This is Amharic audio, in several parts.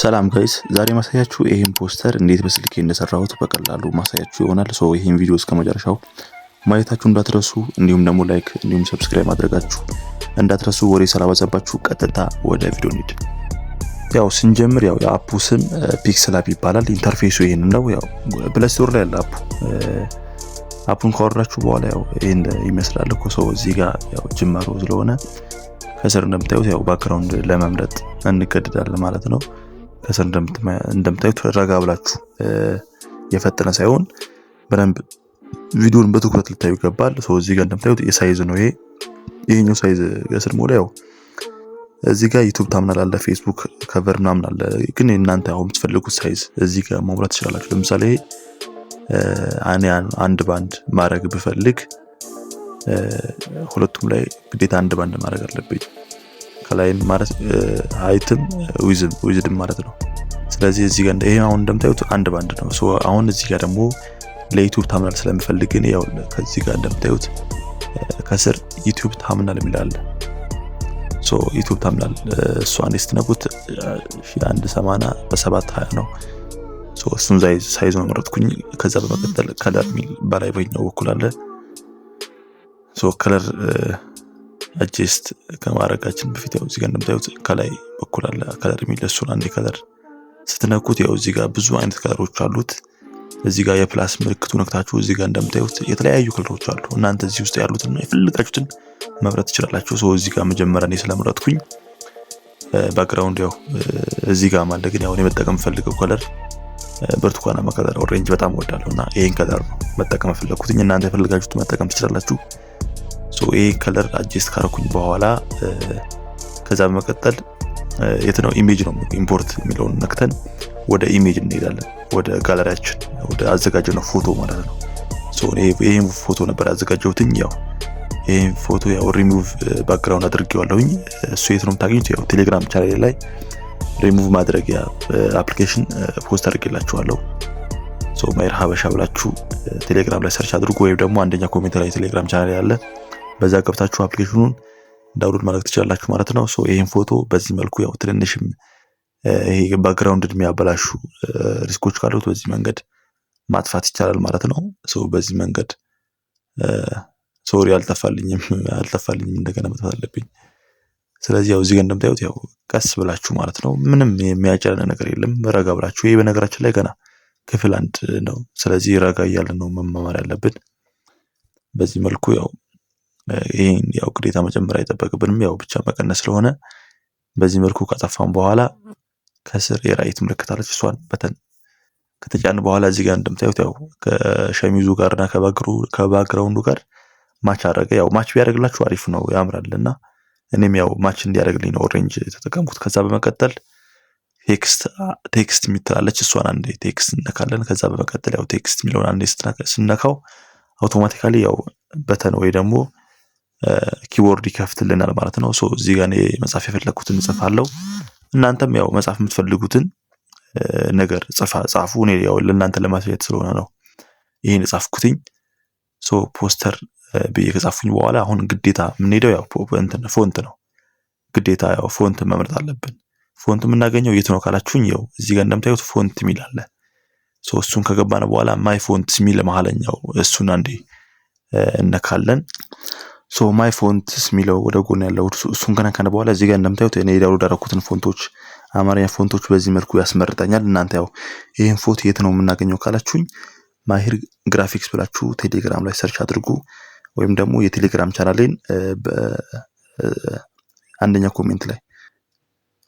ሰላም ጋይስ ዛሬ ማሳያችሁ ይሄን ፖስተር እንዴት በስልኬ እንደሰራሁት በቀላሉ ማሳያችሁ ይሆናል። ሶ ይሄን ቪዲዮ እስከመጨረሻው ማየታችሁ እንዳትረሱ፣ እንዲሁም ደግሞ ላይክ እንዲሁም ሰብስክራይብ ማድረጋችሁ እንዳትረሱ። ወሬ ሳላበዛባችሁ ቀጥታ ወደ ቪዲዮ እንሂድ። ያው ስንጀምር የአፑ ስም ፒክስል አፕ ይባላል። ኢንተርፌሱ ይሄን ነው። ያው ፕሌይ ስቶር ላይ ያለ አፑን ካወራችሁ በኋላ ያው ይሄን ይመስላል እኮ። ሶ እዚህ ጋር ያው ጅማሮ ስለሆነ ከስር እንደምታዩት ያው ባክግራውንድ ለመምረጥ እንገደዳለን ማለት ነው። ከስር እንደምታዩት ረጋ ብላችሁ የፈጠነ ሳይሆን በደንብ ቪዲዮን በትኩረት ልታዩ ይገባል። ሶ እዚህ ጋር እንደምታዩት የሳይዝ ነው ይሄኛው ሳይዝ ከስር ሞላ ያው እዚህ ጋር ዩቲዩብ ታምናል አለ፣ ፌስቡክ ከቨር ምናምን አለ። ግን እናንተ አሁን የምትፈልጉት ሳይዝ እዚህ ጋር ማምራት ትችላላችሁ። ለምሳሌ እኔ አንድ ባንድ ማድረግ ብፈልግ ሁለቱም ላይ ግዴታ አንድ ባንድ ማድረግ አለብኝ። ከላይም ማለት ሃይትም ዊዝድም ማለት ነው። ስለዚህ እዚህ ጋር ይሄ አሁን እንደምታዩት አንድ ባንድ ነው። ሶ አሁን እዚህ ጋር ደግሞ ለዩቲዩብ ታምናል ስለምፈልግ እኔ ያው ከዚህ ጋር እንደምታዩት ከስር ዩቲዩብ ታምናል የሚላል። ሶ ዩቲዩብ ታምናል እሷን ስትነኩት 180 በ720 ነው። ሶ እሱን ሳይዝ መረጥኩኝ። ከዛ በመቀጠል ከለር ሚል በላይ በኛው በኩል አለ። ሶ ከለር አጀስት ከማድረጋችን በፊት ያው እዚህ ጋር እንደምታዩት ከላይ በኩል አለ ከለር ሚል። እሱን አንዴ ከለር ስትነኩት ያው እዚህ ጋር ብዙ አይነት ከለሮች አሉት። እዚህ ጋር የፕላስ ምልክቱ ነክታችሁ እዚህ ጋር እንደምታዩት የተለያዩ ከለሮች አሉ። እናንተ እዚህ ውስጥ ያሉትን የፈለጋችሁትን መምረጥ ትችላላችሁ። ሶ እዚህ ጋር መጀመሪያ እኔ ስለመረጥኩኝ ባክግራውንድ ያው እዚህ ጋር ማለት ግን ያው እኔ መጠቀም ፈልገው ከለር ብርቱካናማ ከለር ኦሬንጅ በጣም ወዳለውና ይሄን ከለር ነው መጠቀም ፈልገኩት። እናንተ የፈለጋችሁት መጠቀም ትችላላችሁ። ሶ ይሄ ከለር አጀስት ካረኩኝ በኋላ ከዛ በመቀጠል የትነው ኢሜጅ ነው ኢምፖርት የሚለውን ነክተን ወደ ኢሜጅ እንሄዳለን። ወደ ጋለሪያችን ወደ አዘጋጀነው ፎቶ ማለት ነው። ሶ ይሄን ፎቶ ነበር ያዘጋጀሁትኝ። ያው ይሄን ፎቶ ያው ሪሙቭ ባክግራውንድ አድርጌዋለሁኝ። እሱ የት ነው የምታገኙት? ያው ቴሌግራም ቻናሌ ላይ ሪሙቭ ማድረጊያ አፕሊኬሽን ፖስት አድርጌላችኋለሁ። ሶ ማይር ሀበሻ ብላችሁ ቴሌግራም ላይ ሰርች አድርጉ፣ ወይም ደግሞ አንደኛ ኮሜንት ላይ ቴሌግራም ቻናሌ ያለ በዛ ገብታችሁ አፕሊኬሽኑን ዳውንሎድ ማድረግ ትችላላችሁ ማለት ነው። ሶ ይሄን ፎቶ በዚህ መልኩ ያው ትንንሽም ይሄ ባክግራውንድ የሚያበላሹ ሪስኮች ካሉት በዚህ መንገድ ማጥፋት ይቻላል ማለት ነው። ሶ በዚህ መንገድ ሶሪ አልጠፋልኝም እንደገና መጥፋት አለብኝ። ስለዚህ ያው እዚህ ጋር እንደምታዩት ያው ቀስ ብላችሁ ማለት ነው፣ ምንም የሚያጨናንቅ ነገር የለም። ረጋ ብላችሁ ይሄ በነገራችን ላይ ገና ክፍል 1 ነው። ስለዚህ ረጋ እያልን ነው መማር ያለብን። በዚህ መልኩ ያው ይሄን ያው ግዴታ መጨመር አይጠበቅብንም፣ ያው ብቻ መቀነስ ስለሆነ በዚህ መልኩ ካጠፋን በኋላ ከስር የራይት ምልክት አለች። እሷን በተን ከተጫን በኋላ እዚህ ጋር እንደምታዩት ያው ከሸሚዙ ጋርና ከባክግራውንዱ ጋር ማች አደረገ። ያው ማች ቢያደርግላችሁ አሪፍ ነው ያምራልና እኔም ያው ማች እንዲያደርግልኝ ነው ኦሬንጅ ተጠቀምኩት። ከዛ በመቀጠል ቴክስት የሚትላለች እሷን አንዴ ቴክስት እንነካለን። ከዛ በመቀጠል ያው ቴክስት የሚለውን አንዴ ስነካው አውቶማቲካሊ ያው በተን ወይ ደግሞ ኪቦርድ ይከፍትልናል ማለት ነው። ሶ እዚህ ጋር እኔ መጻፍ የፈለኩትን ጽፋለሁ። እናንተም ያው መጻፍ የምትፈልጉትን ነገር ጻፉ። እኔ ያው ለእናንተ ለማሳየት ስለሆነ ነው ይሄን ጻፍኩትኝ። ሶ ፖስተር ብዬ ከጻፍኩኝ በኋላ አሁን ግዴታ የምንሄደው ያው ፎንት ነው። ግዴታ ያው ፎንት መምረጥ አለብን። ፎንት የምናገኘው የት ነው ካላችሁኝ ያው እዚህ ጋር እንደምታዩት ፎንት ሚል አለ። ሶ እሱን ከገባን በኋላ ማይ ፎንት ሚል መሐለኛው እሱን አንዴ እነካለን። ሶ ማይ ፎንትስ ሚለው ወደ ጎን ያለው እሱን ከነካን በኋላ እዚህ ጋር እንደምታዩት እኔ ዳውንሎድ ያደረኩትን ፎንቶች አማርኛ ፎንቶች በዚህ መልኩ ያስመርጠኛል። እናንተ ያው ይሄን ፎንት የት ነው የምናገኘው ካላችሁኝ ማሂር ግራፊክስ ብላችሁ ቴሌግራም ላይ ሰርች አድርጉ፣ ወይም ደግሞ የቴሌግራም ቻናሌን አንደኛ ኮሜንት ላይ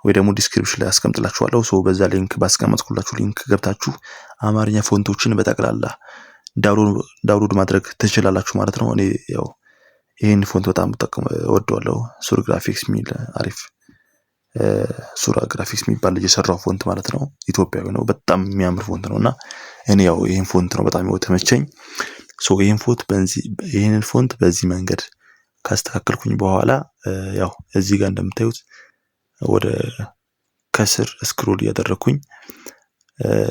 ወይ ደግሞ ዲስክሪፕሽን ላይ አስቀምጥላችኋለሁ። ሶ በዛ ሊንክ ባስቀመጥኩላችሁ ሊንክ ገብታችሁ አማርኛ ፎንቶችን በጠቅላላ ዳውንሎድ ማድረግ ትችላላችሁ ማለት ነው። እኔ ያው ይሄን ፎንት በጣም ወደዋለሁ። ሱር ግራፊክስ ሚል አሪፍ ሱራ ግራፊክስ የሚባል ልጅ የሰራው ፎንት ማለት ነው። ኢትዮጵያዊ ነው፣ በጣም የሚያምር ፎንት ነውና እኔ ያው ይሄን ፎንት ነው በጣም የተመቸኝ። ሶ ይሄን ፎንት በዚህ መንገድ ካስተካከልኩኝ በኋላ ያው እዚህ ጋር እንደምታዩት ወደ ከስር ስክሮል እያደረኩኝ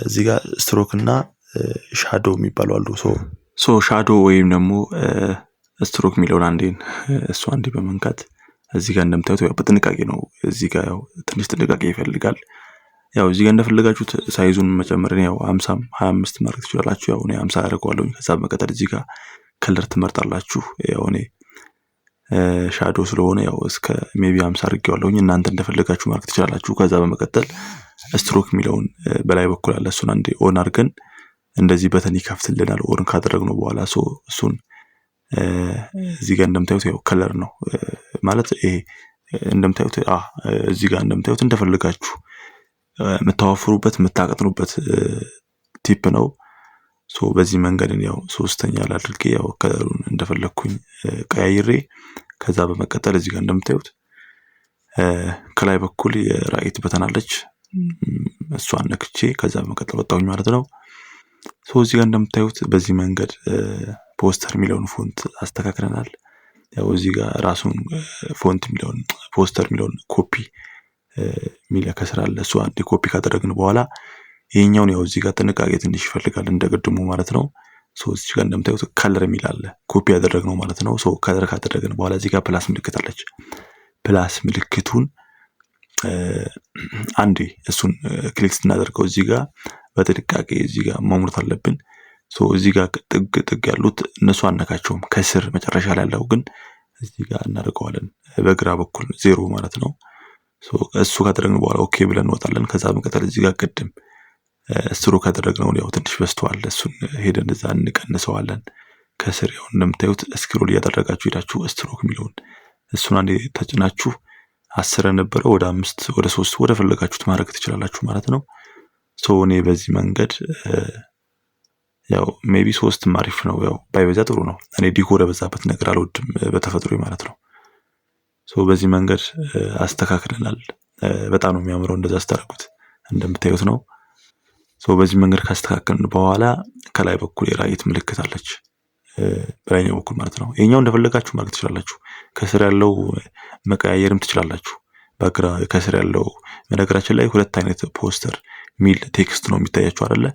እዚህ ጋር ስትሮክ እና ሻዶ የሚባሉ አሉ። ሶ ሻዶ ወይም ደግሞ ስትሮክ የሚለውን እሱ አንዴ በመንካት እዚህ ጋር እንደምታዩት ያው በጥንቃቄ ነው። እዚህ ጋር ያው ትንሽ ጥንቃቄ ይፈልጋል። ያው እዚህ ጋር እንደፈለጋችሁት ሳይዙን መጨመር ያው 50 25 ማድረግ ትችላላችሁ። ያው እኔ 50 አደርገዋለሁ። ከዛ በመቀጠል እዚህ ጋር ከለር ትመርጣላችሁ። ያው እኔ ሻዶ ስለሆነ ያው እስከ ሜቢ 50 አድርጌዋለሁኝ። እናንተ እንደፈለጋችሁ ማድረግ ትችላላችሁ። ከዛ በመቀጠል ስትሮክ የሚለውን በላይ በኩል አለ። እሱን አንዴ ኦን አድርገን እንደዚህ በተን ይከፍትልናል። ኦን ካደረግነው በኋላ እሱን እዚህ ጋር እንደምታዩት ያው ከለር ነው ማለት ይሄ እንደምታዩት እዚህ ጋር እንደምታዩት እንደፈለጋችሁ የምታወፍሩበት የምታቀጥኑበት ቲፕ ነው። በዚህ መንገድ ያው ሶስተኛ ላይ አድርጌ ያው ከለሩን እንደፈለኩኝ ቀያይሬ ከዛ በመቀጠል እዚህ ጋር እንደምታዩት ከላይ በኩል የራይት በተን አለች። እሷን ነክቼ ከዛ በመቀጠል ወጣሁኝ ማለት ነው። እዚህ ጋር እንደምታዩት በዚህ መንገድ ፖስተር የሚለውን ፎንት አስተካክለናል። ያው እዚህ ጋር ራሱን ፎንት የሚለውን ፖስተር የሚለውን ኮፒ ሚል ከስራ አለ። እሱ አንዴ ኮፒ ካደረግን በኋላ ይሄኛውን ያው እዚህ ጋር ጥንቃቄ ትንሽ ይፈልጋል እንደቀድሞ ማለት ነው። እዚህ ጋር እንደምታዩት ከለር የሚል አለ ኮፒ ያደረግነው ማለት ነው። ከለር ካደረግን በኋላ እዚህ ጋር ፕላስ ምልክት አለች። ፕላስ ምልክቱን አንዴ እሱን ክሊክ ስናደርገው እዚህ ጋር በጥንቃቄ እዚህ ጋር ማሙራት አለብን። እዚህ ጋር ጥግ ያሉት እነሱ አነካቸውም። ከስር መጨረሻ ላይ ያለው ግን እዚህ ጋር እናደርገዋለን በግራ በኩል 0 ማለት ነው። እሱ ካደረግን በኋላ ኦኬ ብለን እንወጣለን። ከዛ በመቀጠል እዚህ ጋር ቅድም ስትሮክ ካደረግነው ያው ትንሽ በስተዋል። እሱን ሄደን እዛ እንቀንሰዋለን። ከስር ያው እንደምታዩት ስክሮል እያደረጋችሁ ሄዳችሁ ስትሮክ የሚለውን እሱን አንዴ ተጭናችሁ 10 ነበረ ወደ 5 ወደ 3 ወደ ፈለጋችሁት ማድረግ ትችላላችሁ ማለት ነው። እኔ በዚህ መንገድ ያው ሜቢ 3 አሪፍ ነው። ያው ባይበዛ ጥሩ ነው። እኔ ዲኮር የበዛበት ነገር አልወድም በተፈጥሮዬ ማለት ነው። በዚህ መንገድ አስተካክለናል። በጣም ነው የሚያምረው እንደዛ አስተካክሉት እንደምታዩት ነው። በዚህ መንገድ ካስተካከልን በኋላ ከላይ በኩል የራይት ምልክት አለች በላይኛው በኩል ማለት ነው። ይሄኛው እንደፈለጋችሁ ማድረግ ትችላላችሁ። ከስር ያለው መቀያየርም ትችላላችሁ። በግራ ከስር ያለው በነገራችን ላይ ሁለት አይነት ፖስተር ሚል ቴክስት ነው የሚታያችሁ አይደለ?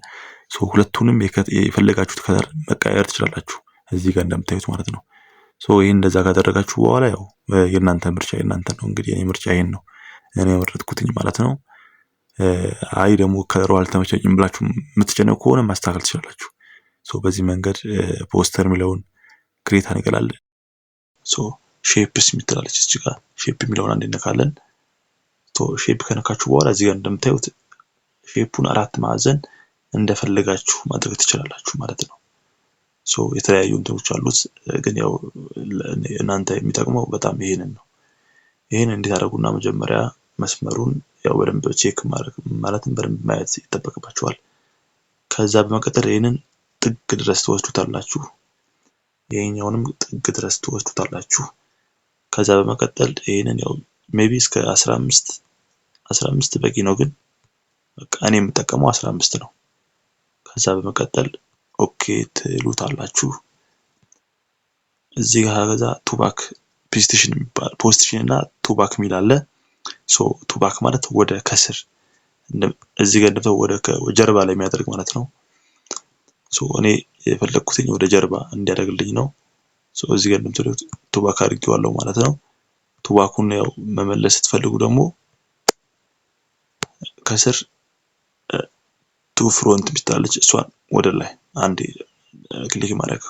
ሁለቱንም የፈለጋችሁት ከለር መቀያየር ትችላላችሁ እዚህ ጋር እንደምታዩት ማለት ነው። ይሄን እንደዛ ካደረጋችሁ በኋላ ያው የእናንተ ምርጫ የእናንተ ነው። እንግዲህ የኔ ምርጫ ይሄን ነው እኔ ያመረጥኩትኝ ማለት ነው። አይ ደግሞ ከለሩ አልተመቸኝም ብላችሁ የምትጨነቁ ከሆነ ማስተካከል ትችላላችሁ። በዚህ መንገድ ፖስተር የሚለውን ክሬት አድርገናል። ሼፕስ የምትላለች እዚህ ጋር ሼፕ የሚለውን አንድ እንነካለን። ሼፕ ከነካችሁ በኋላ እዚህ ጋር እንደምታዩት ሼፑን 4 ማዕዘን እንደፈለጋችሁ ማድረግ ትችላላችሁ ማለት ነው። የተለያዩ እንትኖች አሉት፣ ግን ያው እናንተ የሚጠቅመው በጣም ይሄንን ነው። ይሄን እንዴት አደረጉና መጀመሪያ መስመሩን ያው በደንብ ቼክ ማድረግ ማለትም በደንብ ማየት ይጠበቅባችኋል። ከዛ በመቀጠል ይሄንን ጥግ ድረስ ትወስዱታላችሁ። ይሄኛውንም ጥግ ድረስ ትወስዱታላችሁ። ከዛ በመቀጠል ይሄንን ያው ሜቢ እስከ 15 በቂ ነው፣ ግን በቃ እኔ የምጠቀመው 15 ነው። ከዛ በመቀጠል ኦኬ ትሉታላችሁ። እዚህ ጋር ከዛ ቱባክ ፖዚሽን እና ቱባክ ሚል አለ። ቱባክ ማለት ወደ ከስር እዚህ ጋር እንደተው ወደ ጀርባ ላይ የሚያደርግ ማለት ነው። እኔ የፈለኩትኝ ወደ ጀርባ እንዲያደርግልኝ ነው። እዚህ ጋር እንደምትሉት ቱባክ አድርጌዋለሁ ማለት ነው። ቱባኩን ያው መመለስ ስትፈልጉ ደግሞ ከስር ቱ ፍሮንት ምትላለች፣ እሷን ወደ ላይ አንዴ ክሊክ ማድረግ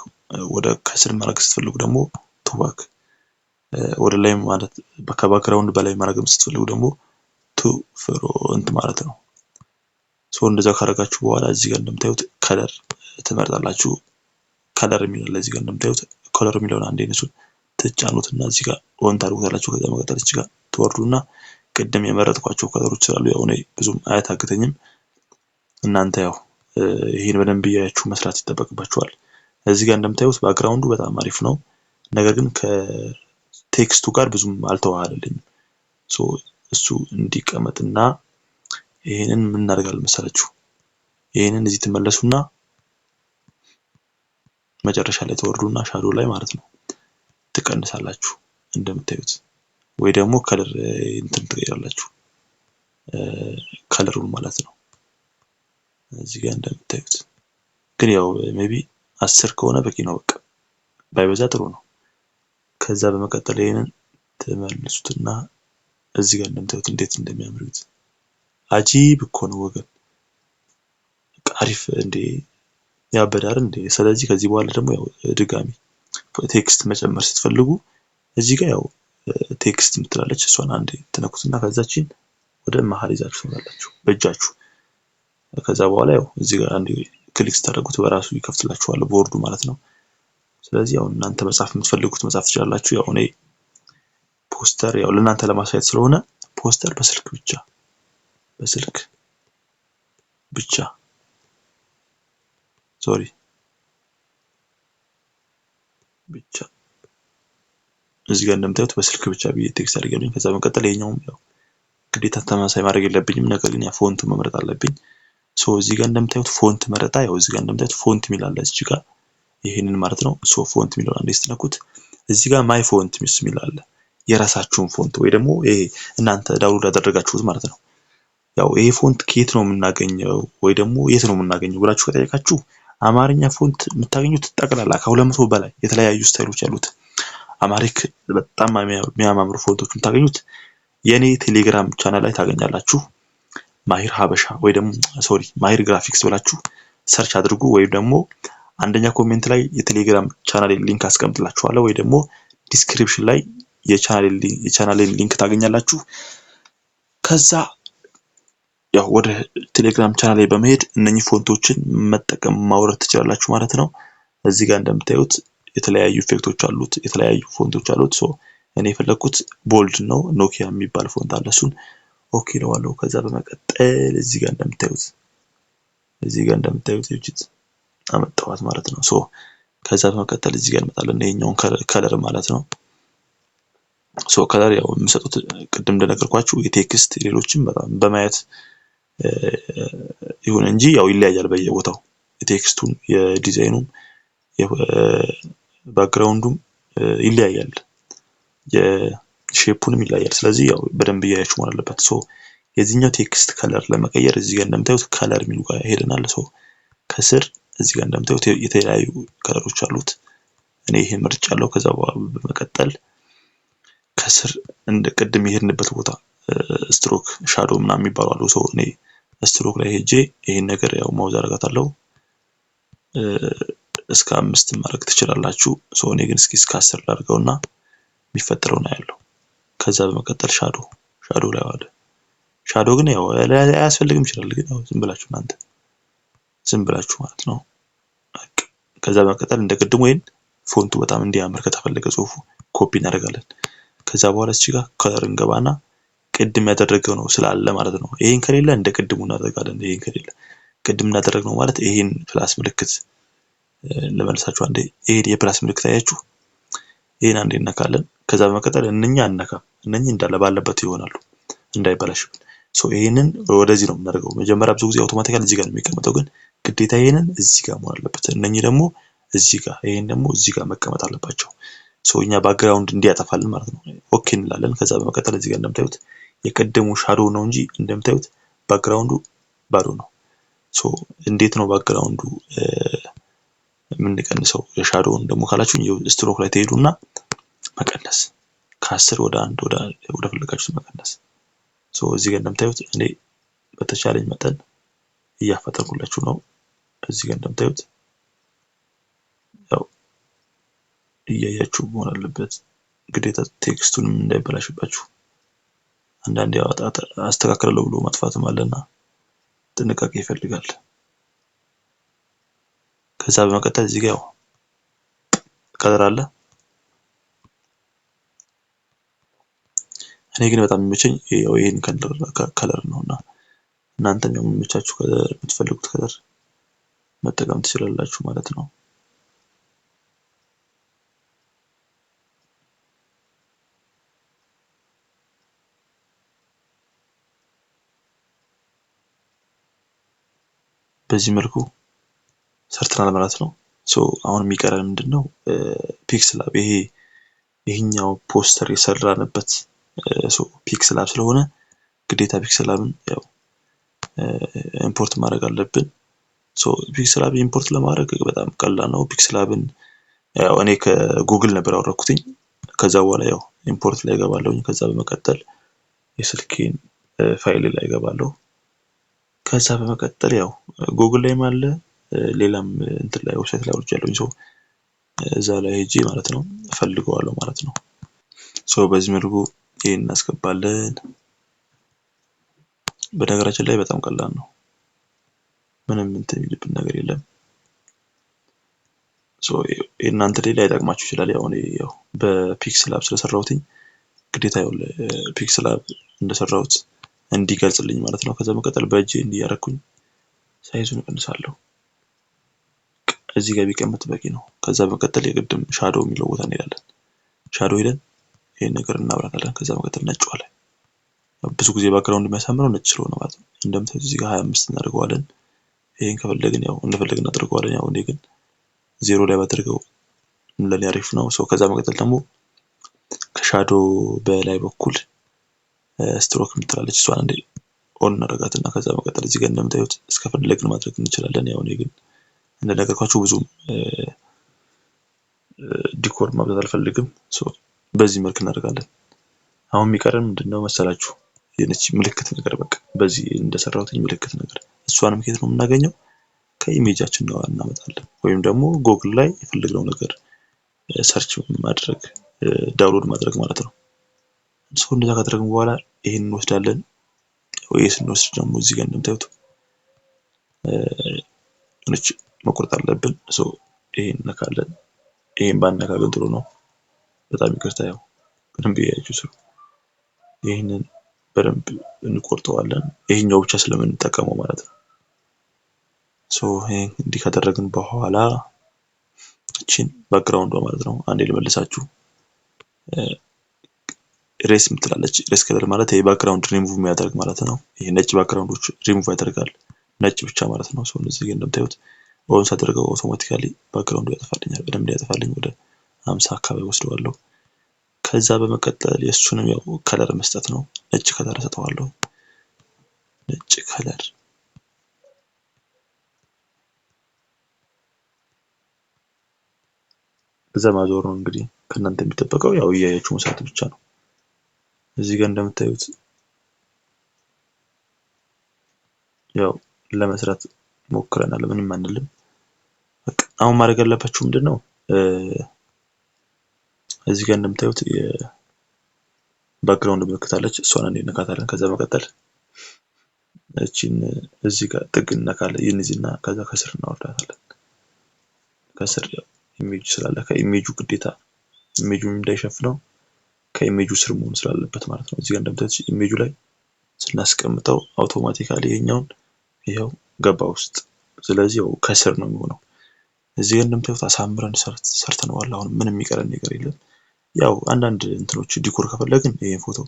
ወደ ከስር ማድረግ ስትፈልጉ ደግሞ ቱባክ ወደ ላይ ማለት ከባክግራውንድ በላይ ማድረግ ስትፈልጉ ደግሞ ቱ ፍሮንት ማለት ነው። እንደዛ ካደረጋችሁ በኋላ እዚህ ጋር እንደምታዩት ከለር ትመርጣላችሁ። ከለር የሚለው እዚህ ጋር እንደምታዩት ከለር የሚለውን አንዴ እሱን ትጫኑትና እዚህ ጋር ኦን ታደርጉታላችሁ። ከዛ መቀጠል እዚህ ጋር ትወርዱና ቅድም የመረጥኳቸው ከለሮች ስላሉ ያው እኔ ብዙም አያታግተኝም። እናንተ ያው ይሄን በደንብ ያያችሁ መስራት ይጠበቅባችኋል። እዚህ ጋር እንደምታዩት ባክግራውንዱ በጣም አሪፍ ነው፣ ነገር ግን ከቴክስቱ ጋር ብዙም አልተዋሃደልኝም። እሱ እንዲቀመጥና ይሄንን ምን እናደርጋለን መሰላችሁ? ይሄንን እዚህ ትመለሱና መጨረሻ ላይ ተወርዱና ሻዶ ላይ ማለት ነው ትቀንሳላችሁ እንደምታዩት፣ ወይ ደግሞ ከለር እንትን ትቀይራላችሁ ከለሩን ማለት ነው። እዚህ ጋር እንደምታዩት ግን ያው ሜቢ 10 ከሆነ በቂ ነው፣ በቃ ባይበዛ ጥሩ ነው። ከዛ በመቀጠል ይሄንን ተመልሱትና እዚህ ጋር እንደምታዩት እንዴት እንደሚያምሩት አጂብ እኮ ነው ወገን፣ አሪፍ እንዴ ያበዳር እንዴ። ስለዚህ ከዚህ በኋላ ደግሞ ያው ድጋሚ ቴክስት መጨመር ስትፈልጉ እዚህ ጋር ያው ቴክስት ምትላለች እሷን አንዴ ትነኩትና ከዛችን ወደ መሃል ይዛችሁ ትመጣላችሁ በእጃችሁ። ከዛ በኋላ ያው እዚህ ጋር አንዴ ክሊክ ስታደርጉት በራሱ ይከፍትላችኋል ቦርዱ ማለት ነው። ስለዚህ ያው እናንተ መጻፍ የምትፈልጉት መጻፍ ትችላላችሁ። ያው እኔ ፖስተር ያው ለእናንተ ለማሳየት ስለሆነ ፖስተር በስልክ ብቻ ሶሪ ብቻ እዚህ ጋር እንደምታዩት በስልክ ብቻ ብዬ ቴክስት አድርጌልኝ ከዛ በመቀጠል ይሄኛውም ያው ግዴታ ተመሳሳይ ማድረግ የለብኝም ነገር ግን ያ ፎንት መምረጥ አለብኝ። ሶ እዚህ ጋር እንደምታዩት ፎንት መረጣ ያው እዚህ ጋር እንደምታዩት ፎንት ሚል አለ እዚህ ጋር ይሄንን ማለት ነው። ሶ ፎንት ሚል አንዴ ስትነኩት እዚህ ጋር ማይ ፎንት ሚል አለ የራሳችሁን ፎንት ወይ ደግሞ ይሄ እናንተ ዳውንሎድ ያደረጋችሁት ማለት ነው። ያው ይሄ ፎንት ከየት ነው የምናገኘው ወይ ደግሞ የት ነው የምናገኘው ብላችሁ ከጠየቃችሁ አማርኛ ፎንት የምታገኙት ጠቅላላ ከ200 በላይ የተለያዩ ስታይሎች ያሉት አማሪክ በጣም የሚያማምሩ ፎንቶች የምታገኙት የኔ ቴሌግራም ቻናል ላይ ታገኛላችሁ። ማሂር ሀበሻ ወይ ደግሞ ሶሪ ማሂር ግራፊክስ ብላችሁ ሰርች አድርጉ ወይም ደግሞ አንደኛ ኮሜንት ላይ የቴሌግራም ቻናል ሊንክ አስቀምጥላችኋለሁ ወይ ደግሞ ዲስክሪፕሽን ላይ የቻናል ሊንክ ታገኛላችሁ። ከዛ ያው ወደ ቴሌግራም ቻናል ላይ በመሄድ እነኚህ ፎንቶችን መጠቀም ማውረድ ትችላላችሁ ማለት ነው። እዚህ ጋር እንደምታዩት የተለያዩ ኢፌክቶች አሉት የተለያዩ ፎንቶች አሉት። ሶ እኔ የፈለኩት ቦልድ ነው ኖኪያ የሚባል ፎንት አለ እሱን ኦኬ ነው አለው። ከዛ በመቀጠል እዚህ ጋር እንደምታዩት ይችት አመጣዋት ማለት ነው። ሶ ከዛ በመቀጠል እዚህ ጋር እንመጣለን ይሄኛውን ከለር ማለት ነው። ሶ ከለር ያው የምሰጡት ቅድም እንደነገርኳችሁ የቴክስት ሌሎችም በጣም በማየት ይሁን እንጂ ያው ይለያያል በየቦታው የቴክስቱን የዲዛይኑም የባክግራውንዱም ይለያያል የሼፑንም ይለያያል። ስለዚህ ያው በደንብ ያያችሁ ማለት አለበት። ሶ የዚህኛው ቴክስት ከለር ለመቀየር እዚህ ጋር እንደምታዩት ከለር ሚሉ ጋር ሄደናል። ሶ ከስር እዚህ ጋር እንደምታዩት የተለያዩ ከለሮች አሉት እኔ ይሄን መርጫለሁ። ከዛ በመቀጠል ከስር እንደ ቅድም ይሄድንበት ቦታ ስትሮክ ሻዶ ምናምን የሚባሉ አሉ። ሶ እኔ ስትሮክ ላይ ሄጄ ይሄን ነገር ያው ማውዝ አደርጋታለሁ እስከ 5 ማድረግ ትችላላችሁ። ሶ እኔ ግን እስከ 10 ላድርገውና የሚፈጠረው ነው ያለው። ከዛ በመቀጠል ሻዶ ላይ ዋለ ሻዶ ግን ያው አያስፈልግም ይችላል ግን ያው ዝም ብላችሁ እናንተ ዝም ብላችሁ ማለት ነው። ከዛ በመቀጠል እንደቀድሞ ይሄን ፎንቱ በጣም እንዲያምር ከተፈለገ ጽሁፉ ኮፒ እናደርጋለን። ከዛ በኋላ እዚህ ጋር ከለር እንገባና ቅድም ያደረገው ነው ስላለ ማለት ነው። ይሄን ከሌለ እንደቀድሙ እናደርጋለን። ይሄን ከሌለ ቅድም እናደረግነው ማለት ይሄን ፕላስ ምልክት ለመልሳችሁ አንዴ ይሄን የፕላስ ምልክት አያችሁ ይሄን አንዴ እናካለን። ከዛ በመቀጠል እነኛ አነካም እነኚህ እንዳለ ባለበት ይሆናሉ እንዳይበላሽብን። ሶ ይሄንን ወደዚህ ነው የምናደርገው። መጀመሪያ ብዙ ጊዜ አውቶማቲካሊ እዚህ ጋር ነው የሚቀመጠው ግን ግዴታ ይሄንን እዚህ ጋር መሆን አለበት። እነኚህ ደግሞ እዚህ ጋር ይሄን ደግሞ እዚህ ጋር መቀመጥ አለባቸው። ሶ እኛ ባክግራውንድ እንዲያጠፋልን ማለት ነው። ኦኬ እንላለን። ከዛ በመቀጠል እዚህ ጋር እንደምታዩት የቀደሙ ሻዶ ነው እንጂ እንደምታዩት ባክግራውንዱ ባዶ ነው። ሶ እንዴት ነው ባክግራውንዱ የምንቀንሰው? የሻዶውን ደግሞ ካላችሁኝ ስትሮክ ላይ ትሄዱና መቀነስ ከ10 ወደ 1 ወደ ፈለጋችሁት መቀነስ። ሶ እዚህ ጋር እንደምታዩት እኔ በተቻለኝ መጠን እያፈጠርኩላችሁ ነው። እዚህ ጋር እንደምታዩት ያው እያያችሁ መሆን አለበት ግዴታ ቴክስቱንም እንዳይበላሽባችሁ። አንዳንዴ አስተካክላለሁ ብሎ ማጥፋትም አለና ጥንቃቄ ይፈልጋል። ከዛ በመቀጠል እዚህ ጋር ያው ከለር አለ። እኔ ግን በጣም የሚመቸኝ ያው ይሄን ከለር ነውና እናንተም የሚመቻችሁ ከለር የምትፈልጉት ከለር መጠቀም ትችላላችሁ ማለት ነው። በዚህ መልኩ ሰርተናል ማለት ነው። ሶ አሁን የሚቀረን ምንድነው ፒክስል ላብ ይሄኛው ፖስተር የሰራንበት ሶ ፒክስል ላብ ስለሆነ ግዴታ ፒክስል ላብን ያው ኢምፖርት ማድረግ አለብን። ሶ ፒክስል ላብ ኢምፖርት ለማድረግ በጣም ቀላል ነው። ፒክስል ላብን ያው እኔ ከጉግል ነበር ያወረኩትኝ። ከዛ በኋላ ያው ኢምፖርት ላይ ገባለሁኝ። ከዛ በመቀጠል የስልኬን ፋይል ላይ ገባለሁ። ከዛ በመቀጠል ያው ጉግል ላይም አለ ሌላም እንትን ላይ ዌብሳይት ላይ አውርጃለሁኝ ሰው እዛ ላይ ሄጄ ማለት ነው እፈልገዋለሁ ማለት ነው። በዚህ መልኩ ይሄን እናስገባለን። በነገራችን ላይ በጣም ቀላል ነው። ምንም እንትን የሚልብን ነገር የለም። እናንተ ላይ ላይጠቅማችሁ ይችላል። ያው በፒክስላብ ስለሰራሁትኝ ግዴታ ያው ፒክስላብ እንደሰራሁት እንዲገልጽልኝ ማለት ነው። ከዛ በመቀጠል በእጄ እንዲያረኩኝ ሳይዙን እቀንሳለሁ። እዚህ ጋር ቢቀመጥ በቂ ነው። ከዛ በመቀጠል የቅድም ሻዶው የሚለው ቦታ እንሄዳለን። ሻዶው ሄደን ይሄን ነገር እናብራታለን። ከዛ በመቀጠል ነጭዋለን። ብዙ ጊዜ ባክግራውንድ የሚያሳምረው ነጭ ስለሆነ ማለት ነው። እንደምታዩት እዚህ ጋር 25 እናደርገዋለን። ይሄን ከፈለግን ያው እንደፈለግን እናደርገዋለን። ያው እኔ ግን 0 ላይ ባደርገው ለኔ አሪፍ ነው። ከዛ በመቀጠል ደግሞ ከሻዶ በላይ በኩል ስትሮክ የምትላለች እሷን እንደ ኦን እናደርጋትና ከዛ በመቀጠል እዚህ ጋር እንደምታዩት እስከፈለግን ማድረግ እንችላለን። ያው እኔ ግን እንደነገርኳችሁ ብዙም ዲኮር ማብዛት አልፈልግም። በዚህ መልክ እናደርጋለን። አሁን የሚቀረን ምንድነው መሰላችሁ? የነች ምልክት ነገር በቃ በዚህ እንደሰራሁት ምልክት ነገር እሷንም ከየት ነው የምናገኘው? ከኢሜጃችን ነው እናመጣለን። ወይም ደግሞ ጉግል ላይ የፈለግነው ነገር ሰርች ማድረግ ዳውንሎድ ማድረግ ማለት ነው። እንደዛ ካደረግን በኋላ ይሄን እንወስዳለን። ወይ ስንወስድ ደግሞ እዚህ ጋር እንደምታዩት ነች መቆረጥ አለብን። ይሄን ነካለን። ይሄን ባንነካ ግን ጥሩ ነው። በጣም ይቅርታ ያው ምንም ቢያያችሁ ስሩ። ይሄንን በደንብ እንቆርጠዋለን። ይሄኛው ብቻ ስለምንጠቀመው ማለት ነው። ይሄን እንዲህ ካደረግን በኋላ እቺን ባክግራውንዷ ማለት ነው አንዴ ልመልሳችሁ። ሬስ ምትላለች። ሬስ ከለር ማለት ይሄ ባክግራውንድ ሪሙቭ የሚያደርግ ማለት ነው። ይሄ ነጭ ባክግራውንዶች ሪሙቭ ያደርጋል። ነጭ ብቻ ማለት ነው። እዚህ ጋር እንደምታዩት ኦን ሳደርገው አውቶማቲካሊ ባክግራውንዱ ያጠፋልኛል። በደንብ ያጠፋልኝ ወደ 50 አካባቢ ወስደዋለሁ። ከዛ በመቀጠል የሱንም ያው ከለር መስጠት ነው። ነጭ ከለር ሰጠዋለሁ። ነጭ ከለር እዛ ማዞር ነው እንግዲህ ከእናንተ የሚጠበቀው ያው እያያችሁ መስራት ብቻ ነው። እዚህ ጋር እንደምታዩት ያው ለመስራት ሞክረናል። ምንም አንልም። በቃ አሁን ማድረግ ያለባችሁ ምንድነው እዚህ ጋር እንደምታዩት የባክግራውንድ ምልክት አለች። እሷን እንነካታለን። ከዛ በመቀጠል እቺን እዚህ ጋር ጥግ እንነካለን። ይንዚና ከዛ ከስር እናወርዳታለን። ከስር ኢሜጅ ስላለ ከኢሜጁ ግዴታ ኢሜጁን እንዳይሸፍነው ከኢሜጁ ስር መሆን ስላለበት ማለት ነው። እዚህ ጋር እንደምታዩት ኢሜጁ ላይ ስናስቀምጠው አውቶማቲካሊ ይሄኛውን ይሄው ገባ ውስጥ። ስለዚህ ያው ከስር ነው የሚሆነው። እዚህ ጋር እንደምታዩት አሳምረን ሰርተነዋል። አሁን ምንም የሚቀረን ነገር የለም። ያው አንዳንድ እንትኖች ዲኮር ከፈለግን ይሄን ፎቶ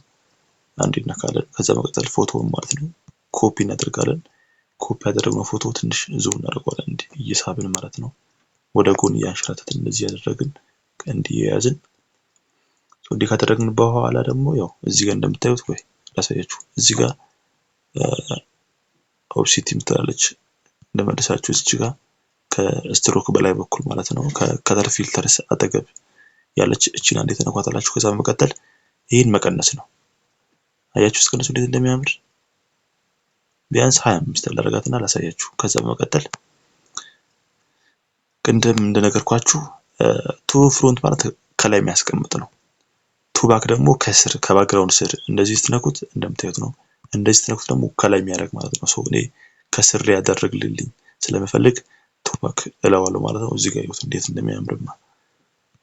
አንዴ እንነካለን። ከዛ በመቀጠል ፎቶውን ማለት ነው ኮፒ እናደርጋለን። ኮፒ ያደረግነው ፎቶ ትንሽ ዙም እናደርገዋለን እንዲህ እየሳብን ማለት ነው። ወደ ጎን እያንሸራተትን እንደዚህ ያደረግን እንዲህ የያዝን እንዲህ ካደረግን በኋላ ደግሞ ያው እዚህ ጋር እንደምታዩት ወይ ላሳያችሁ። እዚህ ጋር ኦፕሲቲ ምትላለች እንደመለሳችሁ እዚህ ጋር ከስትሮክ በላይ በኩል ማለት ነው ከከለር ፊልተርስ አጠገብ ያለች እቺን አንዴ ተነኳታላችሁ። ከዛ በመቀጠል ይሄን መቀነስ ነው። አያችሁ እስከነሱ እንዴት እንደሚያምር ቢያንስ 25 አደረጋትና ላሳያችሁ። ከዛ በመቀጠል ቅድም እንደነገርኳችሁ ቱ ፍሮንት ማለት ከላይ የሚያስቀምጥ ነው። ቱ ባክ ደግሞ ከስር ከባክግራውንድ ስር እንደዚህ ስትነኩት እንደምታዩት ነው። እንደዚህ ስትነኩት ደግሞ ከላይ የሚያደርግ ማለት ነው። እኔ ከስር ያደርግልኝ ስለምፈልግ ቱ ባክ እለዋለሁ ማለት ነው። እዚህ ጋር ይሁት እንዴት እንደሚያምርማ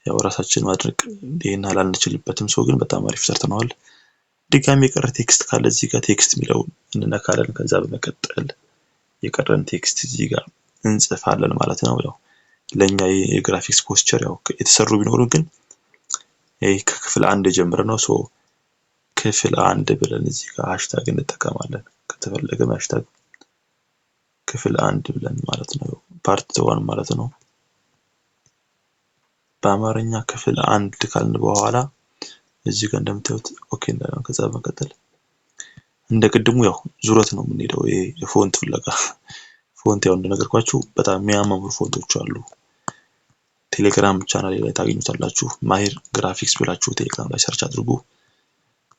ያው ራሳችን ማድረግ ይሄን አላንችልበትም። ግን በጣም አሪፍ ሰርተናል። ድጋሚ የቀረ ቴክስት ካለ እዚህ ጋር ቴክስት የሚለውን እንነካለን። ከዛ በመቀጠል የቀረን ቴክስት እዚህ ጋር እንጽፋለን ማለት ነው። ያው ለኛ የግራፊክስ ፖስቸር ያው የተሰሩ ቢኖሩ ግን ይሄ ከክፍል 1 ጀምሮ ነው። ክፍል 1 ብለን እዚህ ጋር ሃሽታግ እንጠቀማለን። ከተፈለገ ሃሽታግ ክፍል 1 ብለን ማለት ነው። ፓርት 1 ማለት ነው። በአማርኛ ክፍል 1 ካልን በኋላ እዚህ ጋር እንደምታዩት ኦኬ እንዳለን ከዛ በመቀጠል እንደቀድሙ ያው ዙረት ነው የምንሄደው። ይሄ ፎንት ፍለጋ ፎንት ያው እንደነገርኳችሁ በጣም የሚያማምሩ ፎንቶች አሉ። ቴሌግራም ቻናሌ ላይ ታገኙታላችሁ። ማሂር ግራፊክስ ብላችሁ ቴሌግራም ላይ ሰርች አድርጉ።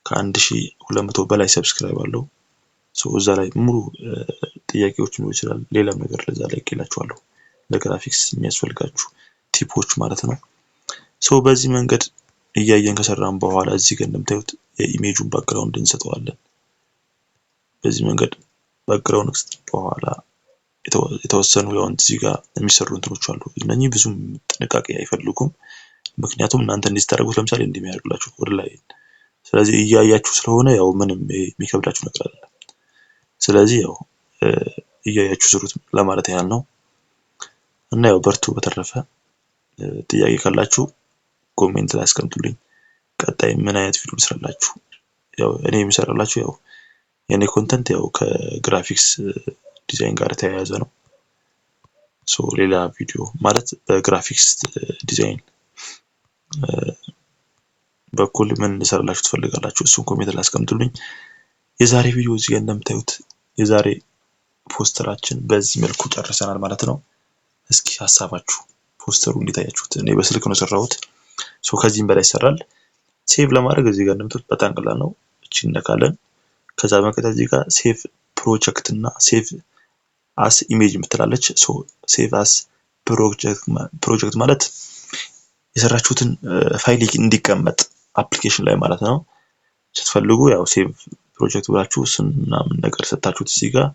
ከ1200 በላይ ሰብስክራይብ አለው። እዛ ላይ ሙሉ ጥያቄዎች ሊሆን ይችላል። ሌላም ነገር ለዛ ላይ ይላችኋለሁ ለግራፊክስ የሚያስፈልጋችሁ ቲፖች ማለት ነው። ሶ በዚህ መንገድ እያየን ከሰራን በኋላ እዚህ ጋር እንደምታዩት የኢሜጁን ባክግራውንድ እንሰጠዋለን። በዚህ መንገድ ባክግራውንድ በኋላ የተወሰኑ ያው እዚህ ጋር የሚሰሩ እንትኖች አሉ። እነኚህ ብዙም ጥንቃቄ አይፈልጉም። ምክንያቱም እናንተ እንዲስታረጉት ለምሳሌ እንደሚያደርግላችሁ ወደ ላይ ስለዚህ እያያችሁ ስለሆነ ያው ምንም የሚከብዳችሁ ነገር አይደለም። ስለዚህ ያው እያያችሁ ስሩት ለማለት ያህል ነው። እና ያው በርቱ። በተረፈ ጥያቄ ካላችሁ ኮሜንት ላይ አስቀምጡልኝ። ቀጣይ ምን አይነት ቪዲዮ ልስራላችሁ? ያው እኔ የምሰራላችሁ ያው የኔ ኮንተንት ያው ከግራፊክስ ዲዛይን ጋር ተያያዘ ነው። ሶ ሌላ ቪዲዮ ማለት በግራፊክስ ዲዛይን በኩል ምን ልሰራላችሁ ትፈልጋላችሁ? እሱን ኮሜንት ላይ አስቀምጡልኝ። የዛሬ ቪዲዮ እዚህ ጋር እንደምታዩት የዛሬ ፖስተራችን በዚህ መልኩ ጨርሰናል ማለት ነው። እስኪ ሐሳባችሁ ፖስተሩ እንዴት አያችሁት? እኔ በስልክ ነው ሰራሁት። ሶ ከዚህም በላይ ይሰራል። ሴቭ ለማድረግ እዚህ ጋር እንደምታዩት በጣም ቀላል ነው። እቺ እንነካለን። ከዛ በመቀጠል እዚህ ጋር ሴቭ ፕሮጀክት እና ሴቭ አስ ኢሜጅ ምትላለች። ሶ ሴቭ አስ ፕሮጀክት ማለት የሰራችሁትን ፋይል እንዲቀመጥ አፕሊኬሽን ላይ ማለት ነው። ስትፈልጉ ያው ሴቭ ፕሮጀክት ብላችሁ ምናምን ነገር ሰጣችሁት እዚህ ጋር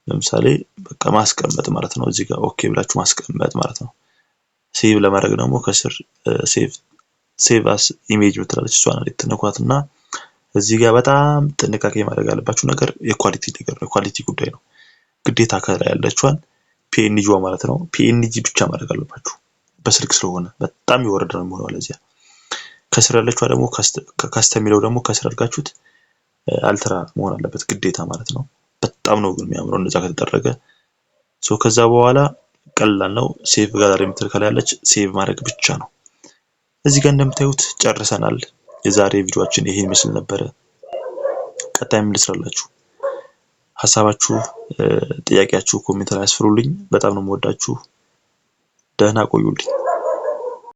ለምሳሌ በቃ ማስቀመጥ ማለት ነው። እዚህ ጋር ኦኬ ብላችሁ ማስቀመጥ ማለት ነው። ሴቭ ለማድረግ ደግሞ ከስር ሴቭ አስ ኢሜጅ ምትላለች እሷን ልትነኳትና እዚህ ጋር በጣም ጥንቃቄ ማድረግ ያለባችሁ ነገር የኳሊቲ ነገር ነው። ኳሊቲ ጉዳይ ነው። ግዴታ ከላይ ያለችዋን ፒኤንጂዋ ማለት ነው ፒኤንጂ ብቻ ማድረግ አለባችሁ። በስልክ ስለሆነ በጣም ይወረደ ነው የሚሆነው። ለዚያ ከስር ያለችዋ ደግሞ ካስተም የሚለው ደግሞ ከስር አድርጋችሁት አልትራ መሆን አለበት ግዴታ ማለት ነው። በጣም ነው ግን የሚያምረው እንደዛ ከተደረገ። ሶ ከዛ በኋላ ቀላል ነው። ሴቭ ጋላሪ የምትል ከላይ ያለች ሴቭ ማድረግ ብቻ ነው። እዚህ ጋር እንደምታዩት ጨርሰናል። የዛሬ ቪዲዮአችን ይሄን ይመስል ነበር። ቀጣይ ምን ልስራላችሁ? ሐሳባችሁ ጥያቄያችሁ ኮሜንት ላይ አስፍሩልኝ። በጣም ነው የምወዳችሁ። ደህና ቆዩልኝ።